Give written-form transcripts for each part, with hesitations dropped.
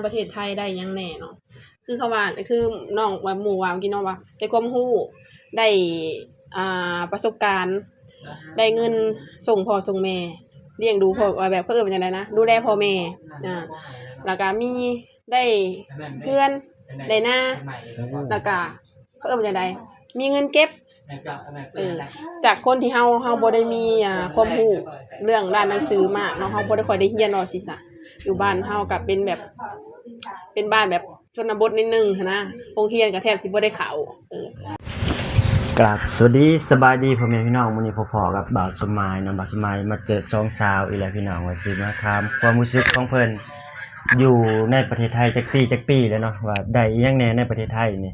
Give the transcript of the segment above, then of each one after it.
ประเทศไทยได้ยังแน่เนาะคือเขาว่าคือน้องว่าหมู่ว่าเมื่อกี้น้องว่าได้ความรู้ได้ประสบการณ์ได้เงินส่งพ่อส่งแม่เลี้ยงดูพ่อว่าแบบเขาเอิ้นว่าจังไดนะดูแลพ่อแม่แล้วก็มีได้เรือนได้นาแล้วก็เขาเอิ้นว่าจังไดมีเงินเก็บจากคนที่เฮาบ่ได้มีความรู้เรื่องด้านหนังสือมากเนาะเฮาบ่ได้ค่อยได้เรียนว่าสิซะอยู่บ้านเฮาก็เป็นแบบเป็นบ้านแบบชนบทนิดนึงหั้นนะโรงเรียนก็แทบสิบ่ได้เข้กราบสวัสดีสบายดีพ่อแม่พี่น้องมื้อนี้พ่อๆกับบ่าวสมัยนำบ่าวสมัยมาเจอ2สาวอีกแล้วพี่น้องว่าสิมาถามความรู้สึกของเพิ่นอยู่ในประเทศไทยจักปีแล้วเนาะว่าได้อีหยังแหน่ในประเทศไทยนี่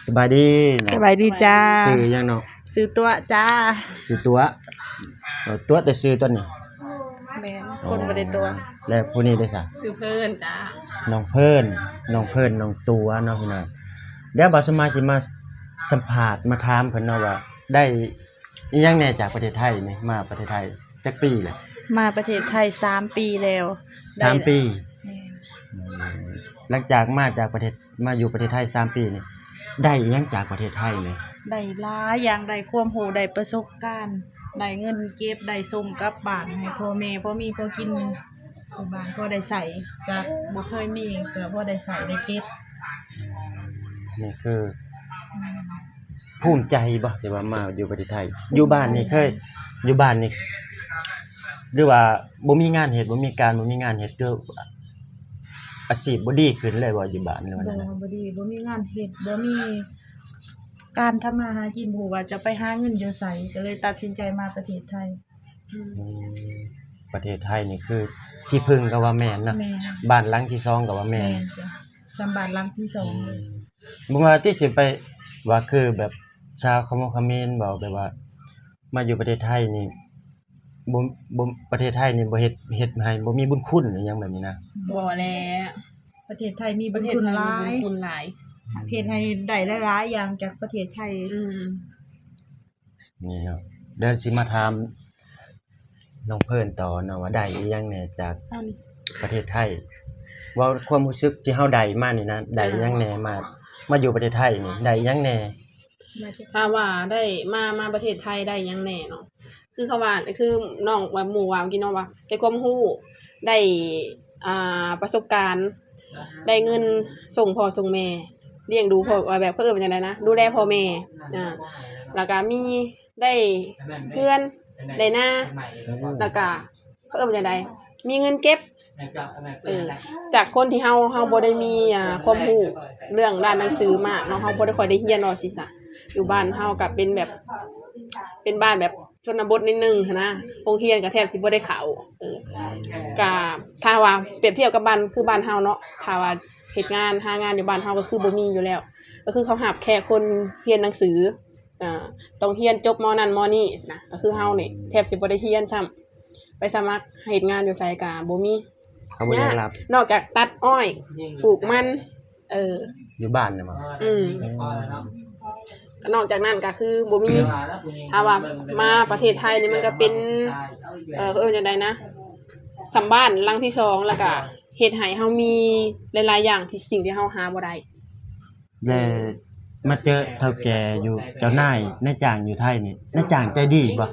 สบายดีสบายดีจ้าชื่อหยังเนาะซื้อตัวจ้าชื่อตัวตัวแต่ชื่อตัวนี้แม่นคนบ่ได้ตัวแล้วผู้นี้ได้ซะชื่อเพิ่นจ้าน้องเพิ่นน้องตัวเนาะพี่น้องเดี๋ยวบ่าวสมัยสิมาสัมภาษณ์มาถามเพิ่นเนาะว่าได้อีหยังแหน่จากประเทศไทยนี่มาประเทศไทยจักปีแหละมาประเทศไทย3ปีแล้ว3ปีหลังจากมาจากประเทศมาอยู่ประเทศไทย3ปีนี่ได้อีหยังจากประเทศไทยนี่ได้หลายอย่างได้ความรู้ได้ประสบการณ์ได้เงินเก็บได้ส่งกลับบ้านให้พ่อแม่พอมีพอกินอยู่บ้านพอได้ใช้จากบ่เคยมีก็พอได้ใช้ได้เก็บนี่คือภูมิใจบ่ที่ว่ามาอยู่ประเทศไทยอยู่บ้านนี่เคยอยู่บ้านนี่หรือว่าบ่มีงานเฮ็ดบ่มีงานเฮ็ดหรืออาชีพบ่ดีขึ้นเลยบ่อยู่บ้านหรือว่านั่นน่ะบ่ดีบ่มีงานเฮ็ดบ่มีการทำมาหากินบ่ว่าจะไปหาเงินอยู่ไสก็เลยตัดสินใจมาประเทศไทยประเทศไทยนี่คือที่พึ่งก็ว่าแม่นเนาะบ้านหลังที่2ก็ว่าแม่นจ้ะสำบ้านหลังที่2เลยบ่ว่าที่สิไปว่าคือแบบชาวเขมรบ่แบบว่ามาอยู่ประเทศไทยนี่บ่ประเทศไทยนี่บ่เฮ็ดให้บ่มีบุญคุณอิหยังแบบนี้นะบ่แลประเทศไทยมีบุญคุณหลายเฮ็ดให้ได้หลายๆอย่างจากประเทศไทยนี่เนาะเดี๋ยวสิมาถามน้องเพิ่นต่อเนาะว่าได้อีหยังแหน่จากประเทศไทยว่าความรู้สึกที่เฮาได้มานี่นะได้อีหยังแหน่มาอยู่ประเทศไทยนี่ได้อีหยังแหน่ถ้าว่าได้มาประเทศไทยได้ยังแน่เนาะคือเขาว่าคือน้องว่าหมู่ว่าเมื่อกี้น้องว่าได้ความรู้ได้ประสบการณ์ได้เงินส่งพ่อส่งแม่เลี้ยงดูพ่อว่าแบบเขาเอิ้นว่าจังไดนะดูแลพ่อแม่แล้วก็มีได้เรือนได้นาแล้วก็เขาเอิ้นว่าจังไดมีเงินเก็บจากคนที่เฮาบ่ได้มีความรู้เรื่องด้านหนังสือมากเนาะเฮาบ่ได้ค่อยได้เรียนว่าสิซะอยู่บ้านเฮาก็เป็นแบบเป็นบ้านแบบชนบทนิดนึงหั้นนะโรงเรียนก็แทบสิบ่ได้เข้าก็ถ้าว่าเปรียบเทียบกับบ้านคือบ้านเฮาเนาะถ้าว่าเฮ็ดงานหางานอยู่บ้านเฮาก็คือบ่มีอยู่แล้วก็คือเขารับแค่คนเรียนหนังสือต้องเรียนจบม.นั้นม.นี้นะก็คือเฮานี่แทบสิบ่ได้เรียนซ้ำไปสมัครเฮ็ดงานอยู่ไสก็บ่มีเขาบ่ได้รับนอกจากตัดอ้อยปลูกมันอยู่บ้านน่ะบ่นอกจากนั้นก็คือบ่มีถ้าว่ามาประเทศไทยนี่มันก็เป็นจังได๋นะสำบ้านหลังที่2แล้วก็เฮ็ดให้เฮามีหลายๆอย่างที่สิ่งที่เฮาหาบ่ได้มาเจอเฒ่าแก่อยู่เจ้านายนายจ้างอยู่ไทยนี่นายจ้างใจดีบ่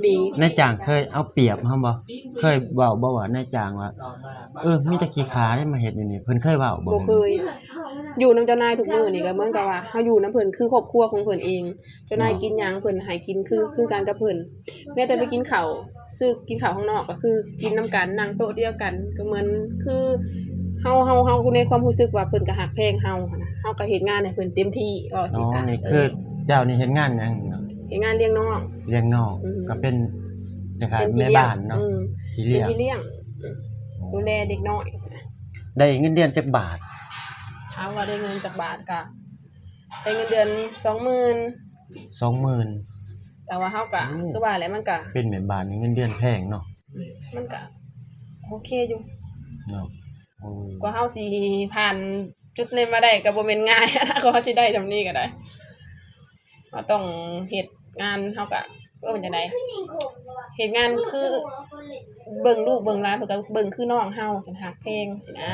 ดีนายจ้างเคยเอาเปรียบเฮาบ่เคยเว้าบ่ว่านายจ้างว่ามีแต่ขี้ขาได้มาเฮ็ดอยู่นี่เพิ่นเคยเว้าบ่เคยอยู่นำเจ้านายทุกมื้อนี่ก็เหมือนกับว่าเฮาอยู่นำเพิ่นคือครอบครัวของเพิ่นเองเจ้านายกินหยังเพิ่นให้กินคือกันกับเพิ่นแม้แต่ไปกินข้าวซื้อกินข้าวข้างนอกก็คือกินนำกันนั่งโต๊ะเดียวกันก็เหมือนคือเฮาในความรู้สึกว่าเพิ่นก็ฮักแพงเฮานะเฮาก็เฮ็ดงานให้เพิ่นเต็มที่สิซะนี่คือเจ้านี่เฮ็ดงานหยังเฮ็ดงานเลี้ยงน้องก็เป็นนะครับแม่บ้านเนาะพี่เลี้ยงดูแลเด็กน้อยได้เงินเดือนจักบาทถามว่าได้เงินจักบาทก็ได้เงินเดือน 20,000 แต่ว่าเฮาก็คือว่าแหละมันก็เป็นแม่บ้านนี่เงินเดือนแพงเนาะมันก็โอเคอยู่เนาะกว่าเฮาสิผ่านจุดนี้มาได้ก็บ่แม่นง่ายนะก็เฮาสิได้ซำนี้ก็ได้เราต้องเฮ็ดงานเฮาก็ เป็นจังไดเฮ็ดงานคือเบิ่งลูกเบิ่งหลานเพิ่นก็เบิ่งคือน้องเฮาสิฮักเพลงสินะ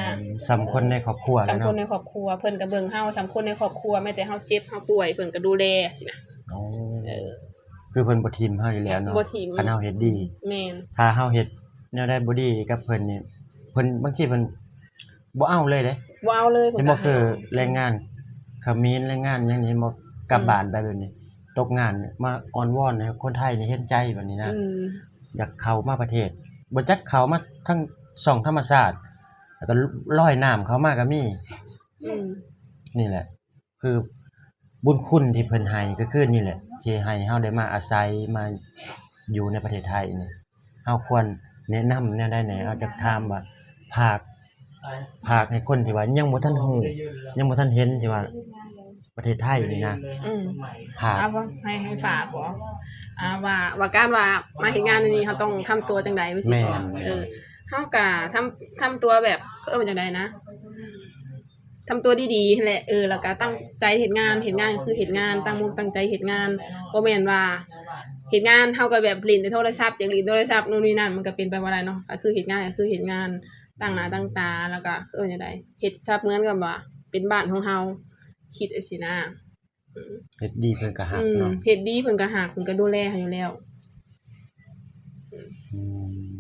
สำคนในครอบครัว สำ เนาะ คนในครอบครัวเพิ่นก็เบิ่งเฮาสำคนในครอบครัวแม้แต่เฮาเจ็บเฮาป่วยเพิ่นก็ดูแลสินะ อ๋อ เออ คือเพิ่นบ่ทิมเฮาอยู่แล้วเนาะ บ่ทิม คันเฮาเฮ็ดดี แม่น ถ้าเฮาเฮ็ดแนวใดบ่ดีกับเพิ่นนี่เพิ่นบางทีเพิ่นบ่เอาเลยเด้ บ่เอาเลย เห็นบ่คือแรงงานเขมรแรงงานหยังนี่บ่กลับบ้านไปแบบนี้ ตกงานเนี่ยมาอ้อนวอนให้คนไทยนี่เห็นใจแบบนี้นะ อยากเข้ามาประเทศบ่จักเข้ามาทั้งช่องธรรมชาติแล้วก็ลอยน้ำเข้ามาก็มี อืม นี่แหละ คือบุญคุณที่เพิ่นให้ก็คือนี่แหละที่ให้เฮาได้มาอาศัยมาอยู่ในประเทศไทยนี่เฮาควรแนะนำแนวใดแหน่เอาจักถามว่าภาคให้คนที่ว่ายังบ่ทันฮู้ยังบ่ทันเห็นที่ว่าประเทศไทยนี่นะ อืม ภาค เอาว่าให้ฝากบ่ว่าการว่ามาเฮ็ดงานอันนี้เฮาต้องทำตัวจังได๋ไว้สิ แม่ ก่อน น เฮาก็ทำตัวแบบว่าจังได๋นะทำตัวดีๆนั่นแหละแล้วก็ตั้งใจเฮ็ดงานก็คือเฮ็ดงานตั้งมุกตั้งใจเฮ็ดงานบ่แม่นว่าเฮ็ดงานเฮาก็แบบเล่นในโทรศัพท์อย่างเล่นโทรศัพท์นู่นนี่นั่นมันก็เป็นไปบ่ได้เนาะก็คือเฮ็ดงานก็คือเฮ็ดงานตั้งหน้าตั้งตาแล้วก็จังได๋เฮ็ดชับเหมือนกับว่าเป็นบ้านของเฮาคิดจังซี่นะ เฮ็ดดีเพิ่นก็ฮักเนาะ เฮ็ดดีเพิ่นก็ฮักเพิ่นก็ดูแลให้อยู่แล้ว อืม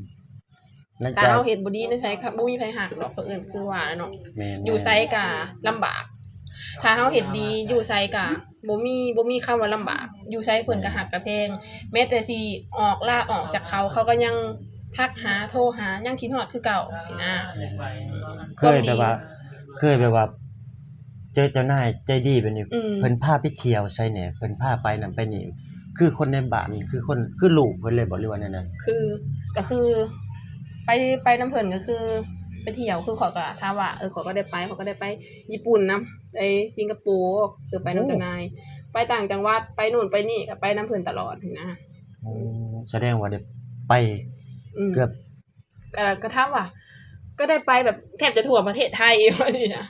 หลัง ถ้า จาก เฮาเฮ็ดบ่ดีในไสครับบ่มีไผฮักดอกเพิ่นคือว่าเนาะ แม่น อยู่ไสก็ลำบาก ถ้าเฮาเฮ็ดดีอยู่ไสก็บ่มีคำว่าลำบาก อยู่ไสเพิ่นก็ฮักก็แพงแม้แต่สิลาออกจากเขาก็ยังทักหาโทรหายังคิดฮอดคือเก่าสินะ เคยแบบว่าเจอเจ้านายใจดีแบบนี้ อืม เพิ่นพาไปเที่ยวไสแหน่เพิ่นพาไปนั่นไปนี่คือคนในบ้านคือคนคือลูกเพิ่นเลยบ่หรือว่าแนวนั้น ก็คือไปนำเพิ่นก็คือไปเที่ยวคือข้อยก็ถามว่าข้อยก็ได้ไปญี่ปุ่นนำไปสิงคโปร์ไปนำเจ้านายไปต่างจังหวัดไปนู่นไปนี่ก็ไปนำเพิ่นตลอดหั้นนะ อ๋อแสดงว่าได้ไป อืม เกือบ ก็ถามว่าก็ได้ไปแบบแทบจะทั่วประเทศไทย ว่าสินะ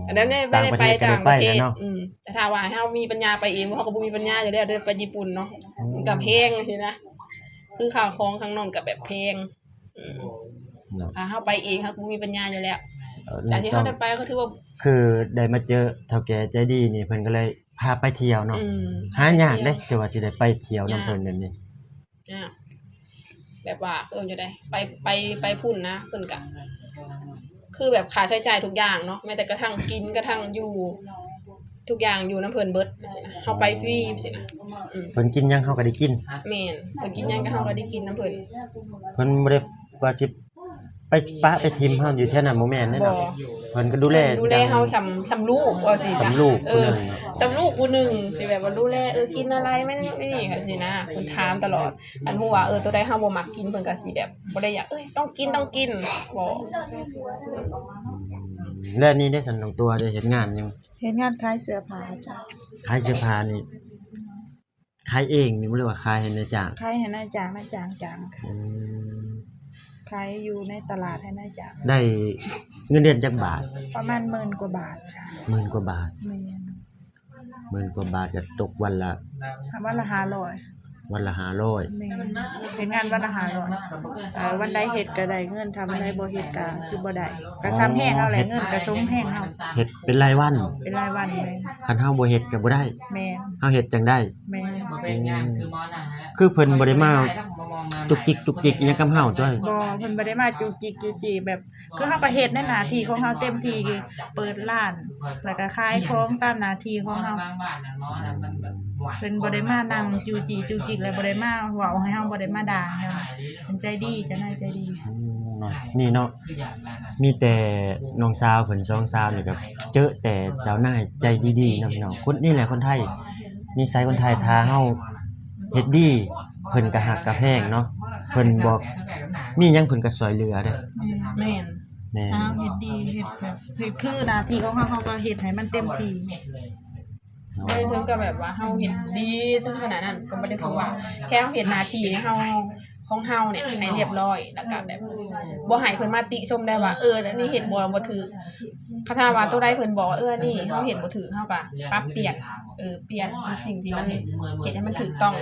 อันนั้นไม่ได้ไปต่างประเทศ เนาะ แต่ถ้าว่าเฮามีปัญญาไปเองเฮาก็บ่มีปัญญาอยู่แล้วเด้อไปญี่ปุ่นเนาะมันก็แพงสินะคือข้าวของข้างนอกก็แบบแพงเนาะ ถ้าเฮาไปเองเฮาก็บ่มีปัญญาอยู่แล้ว เออ แต่ที่เฮาได้ไปก็ถือว่า คือได้มาเจอเฒ่าแก่ใจดีนี่เพิ่นก็เลยพาไปเที่ยวเนาะ อืม หายากเด้ที่ว่าสิได้ไปเที่ยวนำเพิ่นแบบนี้ แบบว่าจะได้ไปพุ่นนะเพิ่นก็คือแบบค่าใช้จ่ายทุกอย่างเนาะแม้แต่กระทั่งกินกระทั่งอยู่ทุกอย่างอยู่น้ำเพิ่นเบิดสินะเฮาไปฟรีสินะ เพิ่นกินหยังเฮาก็ได้กิน แม่นเพิ่นกินหยังก็เฮาก็ได้กินน้ำเพิ่น เพิ่นบ่ได้ว่าสิไปปะไปทิมเฮาอยู่แถวนั้นบ่แม่นเด้ บ่ เนาะเพิ่นก็ดูแล เฮาสำลูกว่าสิจ้ะ สำลูกผู้หนึ่ง สำลูกผู้หนึงสิแบบว่าดูแลกินอะไรแม่นนี่ค่ะสินะเพิ่นถามตลอดอันฮู้ว่าตัวใดเฮาบ่มักกินเพิ่นก็สิแบบบ่ได้อยากต้องกินบ่ แล้วนี่ได้สันน้องตัวได้เฮ็ดงานหยัง เฮ็ดงานขายเสื้อผ้าจ้ะ ขายเสื้อผ้านี่ขายเองนี่บ่เรียกว่าขายให้นายจ้าง ขายให้นายจ้างค่ะ อืม ขายอยู่ในตลาดให้นายจ้าง ได้เงินเดือนจักบาท ประมาณ10,000กว่าบาทจ้ะ 10,000กว่าบาท แม่น 10,000กว่าบาทจะตกวันละ วันละ500 วันละ500 แม่นเฮ็ดงานวันละ500วันใดเฮ็ดก็ได้เงินถ้าวันใดบ่เฮ็ดก็คือบ่ได้ก็ซ้ำแห้งเอาแหละเงินก็สมแห้งเฮา เฮ็ดเป็นรายวัน เป็นรายวันแม่น คันเฮาบ่เฮ็ดก็บ่ได้ แม่น เฮาเฮ็ดจังได้ แม่น บ่เป็นหยังคือหมอนั่นนะ คือเพิ่นบ่ได้มาจุกจิกอิหยังกับเฮาตัว บ่เพิ่นบ่ได้มาจุกจิกจุจีแบบคือเฮาก็เฮ็ดในหน้าที่ของเฮาเต็มที่คือเปิดร้านแล้วก็ขายของตามหน้าที่ของเฮา บางบ้านน่ะหมอนั่นมันแบบไหว เพิ่นบ่ได้มานั่งจูจีจุกจิกแล้วบ่ได้มาเว้าให้เฮาบ่ได้มาด่าเฮาเพิ่นใจดีเจ้านายใจดี เนาะนี่เนาะ คืออย่างนั้นน่ะ มีแต่น้องสาวเพิ่นสองสาวนี่ก็เจอแต่เจ้านายใจดีๆนำพี่น้องคนนี่แหละคนไทยนิสัยคนไทยถ้าเฮาเฮ็ดดีเพิ่นก็ฮักก็แพงเนาะเพิ่นบอกมีหยังเพิ่นก็ช่วยเหลือเด้อ แม่น แม่น อ้าวเฮ็ดดีเฮ็ดแบบเฮ็ดคือหน้าที่ของเฮาเฮาก็เฮ็ดให้มันเต็มที่ บ่ได้ถึงกับแบบว่าเฮาเฮ็ดดีถึงขนาดนั้นก็บ่ได้ถึงว่าแค่เฮาเฮ็ดหน้าที่เฮา ของเฮาเนี่ยให้เรียบร้อยแล้วก็แบบบ่ให้เพิ่นมาติชมได้ว่าอันนี้เฮ็ดบ่ถูกถ้าว่าตัวใดเพิ่นบอกว่าอันนี้เฮาเฮ็ดบ่ถูกเฮาก็ปรับเปลี่ยนเปลี่ยนในสิ่งที่มันเฮ็ดให้มันถูกต้อง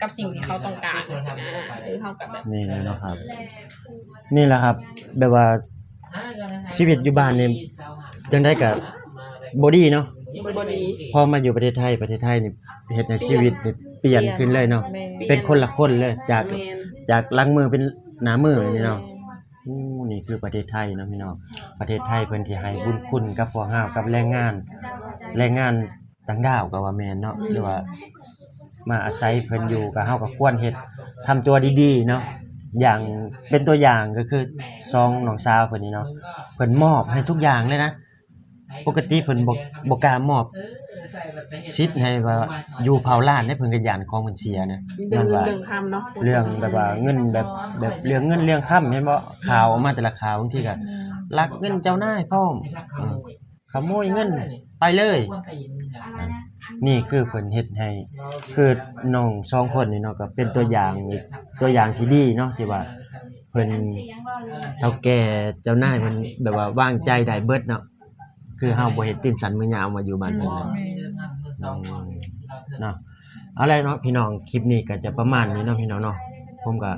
กับสิ่งที่เขาต้องการจังซี่นะเฮาก็แบบ นี่เลยเนาะครับ นี่แหละครับ แบบว่าชีวิตอยู่บ้านนี่จังได้ก็บ่ดีเนาะ บ่ดี พอมาอยู่ประเทศไทยนี่เฮ็ดให้ชีวิตนี่เปลี่ยนขึ้นเลยเนาะ แม่ เป็นคนละคนเลยจาก แม่น จากหลังมือเป็นหน้ามือนี่เนาะนี่คือประเทศไทยเนาะพี่น้องประเทศไทยเพิ่นที่ให้บุญคุณกับพวกเฮากับแรงงานต่างดาวก็ว่าแม่นเนาะหรือว่ามาอาศัยเพิ่นอยู่ก็เฮาก็ควรเฮ็ดทำตัวดีๆเนาะอย่างเป็นตัวอย่างก็คือซองน้องสาวเพิ่นนี่เนาะเพิ่นมอบให้ทุกอย่างเลยนะปกติเพิ่นบ่กล้ามอบสิทธิ์ให้ว่าอยู่เผาล้านให้เพิ่นก็ย่านของเพิ่นเสียนะ เรื่อง ว่า เรื่องคำเนาะ เรื่องแบบว่าเงินแบบเรื่องเงินเรื่องค่ำเห็นบ่ข่าวออกมาแต่ละข่าวบางทีก็ลักเงินเจ้านายพร้อมขโมยเงินไปเลย นี่คือเพิ่นเฮ็ดให้คือน้อง2คนนี่เนาะก็เป็นตัวอย่างที่ดีเนาะที่ว่าเพิ่นเฒ่าแก่เจ้านายเพิ่นแบบว่าวางใจได้เบิดเนาะคือเฮาบ่เฮ็ดตีนสันมือยาวมาอยู่บ้านเพิ่นเนาะเนาะเอาล่ะเนาะพี่น้องคลิปนี้ก็จะประมาณนี้เนาะพี่น้องเนาะผมก็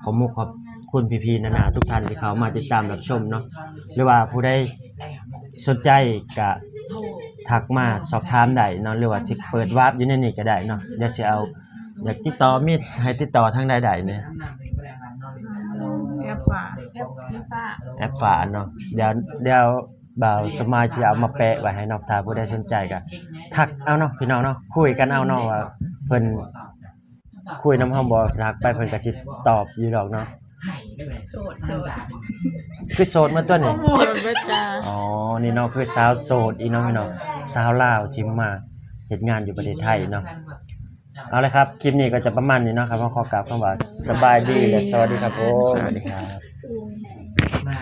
ขอบคุณพี่ๆนานาทุกท่านที่เข้ามาติดตามรับชมเนาะหรือว่าผู้ใดสนใจก็ทักมาสอบถามได้เนาะหรือว่าสิเปิดวาร์ปอยู่ในนี้ก็ได้เนาะเดี๋ยวสิเอาอยากติดต่อมีให้ติดต่อทางใดๆเนี่ย แอปฝา แอปฝาเนาะเดี๋ยวบ่าวสมายสิเอามาแปะไว้ให้เนาะถ้าผู้ใดสนใจก็ทักเอาเนาะพี่น้องเนาะคุยกันเอาเนาะว่าเพิ่นคุยนำเฮาบ่ทักไปเพิ่นก็สิตอบอยู่ดอกเนาะ โสด คือโสดมาตัวนี้ หมดเบิดจ้า อ๋อนี่เนาะคือสาวโสดอีเนาะพี่น้องสาวลาวที่มาเฮ็ดงานอยู่ประเทศไทยเนาะเอาละครับคลิปนี้ก็จะประมาณนี้เนาะครับขอกล่าวคำว่าสบายดีและสวัสดีครับผมสวัสดีครับ มา